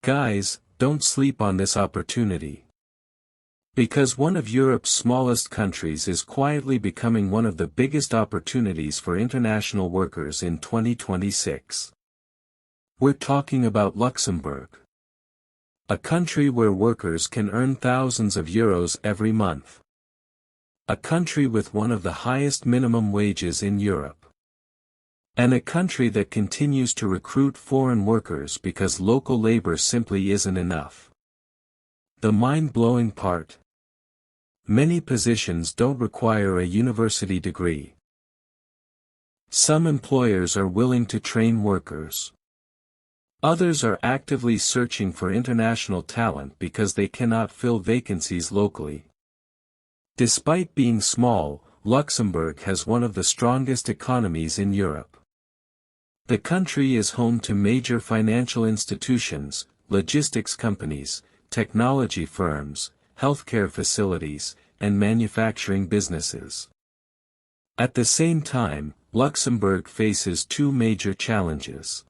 Guys, don't sleep on this opportunity. Because one of Europe's smallest countries is quietly becoming one of the biggest opportunities for international workers in 2026. We're talking about Luxembourg. A country where workers can earn thousands of euros every month. A country with one of the highest minimum wages in Europe. And a country that continues to recruit foreign workers because local labor simply isn't enough. The mind-blowing part? Many positions don't require a university degree. Some employers are willing to train workers. Others are actively searching for international talent because they cannot fill vacancies locally. Despite being small, Luxembourg has one of the strongest economies in Europe. The country is home to major financial institutions, logistics companies, technology firms, healthcare facilities, and manufacturing businesses. At the same time, Luxembourg faces two major challenges.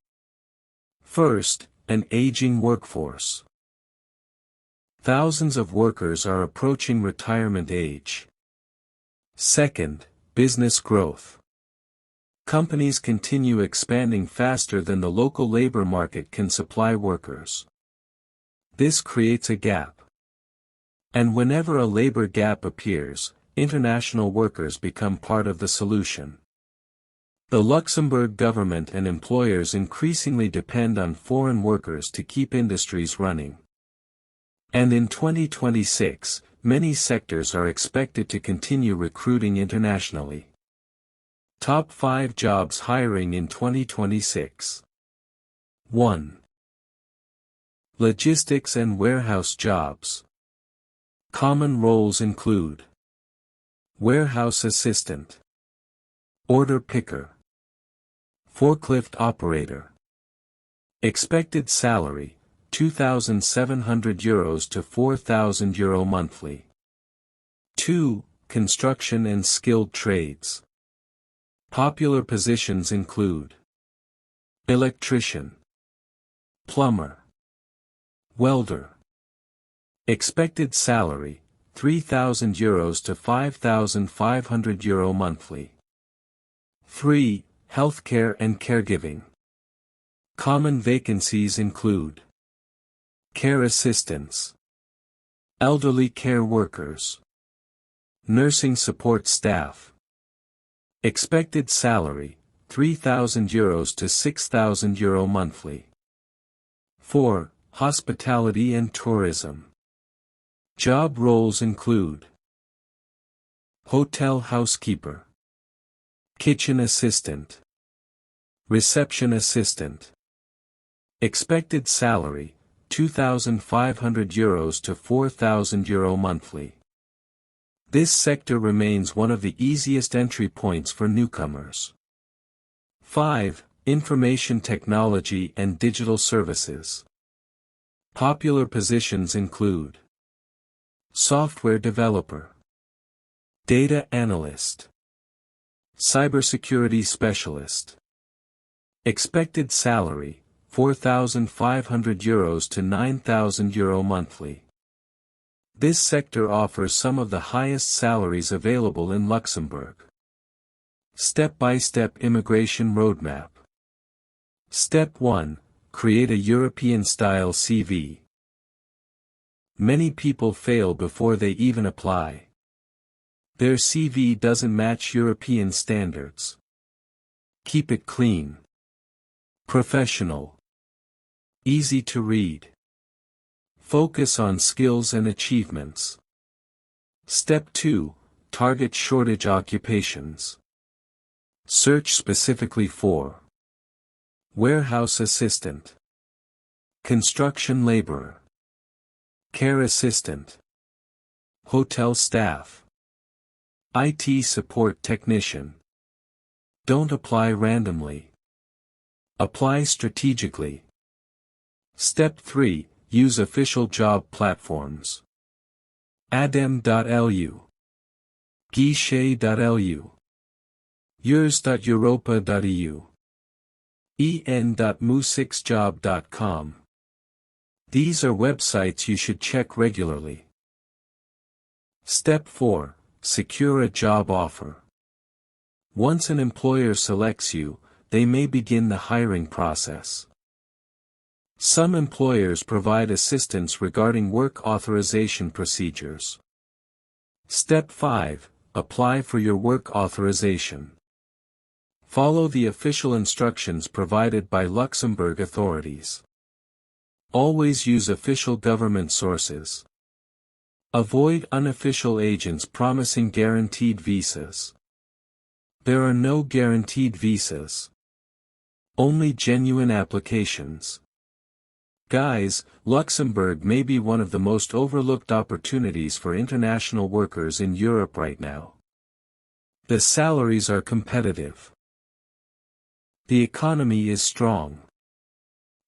First, an aging workforce. Thousands of workers are approaching retirement age. Second, business growth. Companies continue expanding faster than the local labor market can supply workers. This creates a gap. And whenever a labor gap appears, international workers become part of the solution. The Luxembourg government and employers increasingly depend on foreign workers to keep industries running. And in 2026, many sectors are expected to continue recruiting internationally. Top 5 jobs hiring in 2026. 1. Logistics and warehouse jobs. Common roles include warehouse assistant, order picker, forklift operator. Expected salary, €2,700 to €4,000 monthly. 2. Construction and skilled trades. Popular positions include electrician, plumber, welder. Expected salary, €3,000 to €5,500 monthly. 3. Healthcare and caregiving. Common vacancies include care assistants, elderly care workers, nursing support staff. Expected salary, €3,000 to €6,000 monthly. 4. Hospitality and tourism. Job roles include hotel housekeeper, kitchen assistant, reception assistant. Expected salary, €2,500 to €4,000 monthly. This sector remains one of the easiest entry points for newcomers. 5. Information technology and digital services. Popular positions include software developer, data analyst, cybersecurity specialist. Expected salary, €4,500 to €9,000 monthly. This sector offers some of the highest salaries available in Luxembourg. Step-by-step immigration roadmap. Step 1. Create a European-style CV. Many people fail before they even apply. Their CV doesn't match European standards. Keep it clean, professional, easy to read. Focus on skills and achievements. Step 2. Target shortage occupations. Search specifically for warehouse assistant, construction laborer, care assistant, hotel staff, IT support technician. Don't apply randomly. Apply strategically. Step 3. Use official job platforms. ADEM.lu, Guichet.lu, EURES.europa.eu, EN.mu6job.com. These are websites you should check regularly. Step 4. Secure a job offer. Once an employer selects you, they may begin the hiring process. Some employers provide assistance regarding work authorization procedures. Step 5. Apply for your work authorization. Follow the official instructions provided by Luxembourg authorities. Always use official government sources. Avoid unofficial agents promising guaranteed visas. There are no guaranteed visas. Only genuine applications. Guys, Luxembourg may be one of the most overlooked opportunities for international workers in Europe right now. The salaries are competitive. The economy is strong.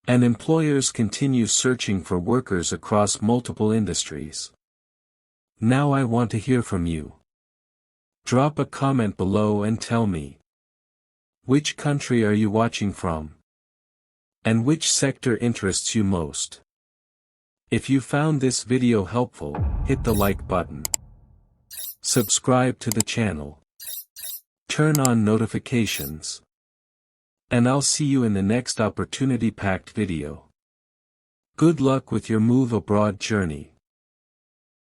And employers continue searching for workers across multiple industries. Now I want to hear from you. Drop a comment below and tell me. Which country are you watching from? And which sector interests you most? If you found this video helpful, hit the like button. Subscribe to the channel. Turn on notifications. And I'll see you in the next opportunity-packed video. Good luck with your move abroad journey.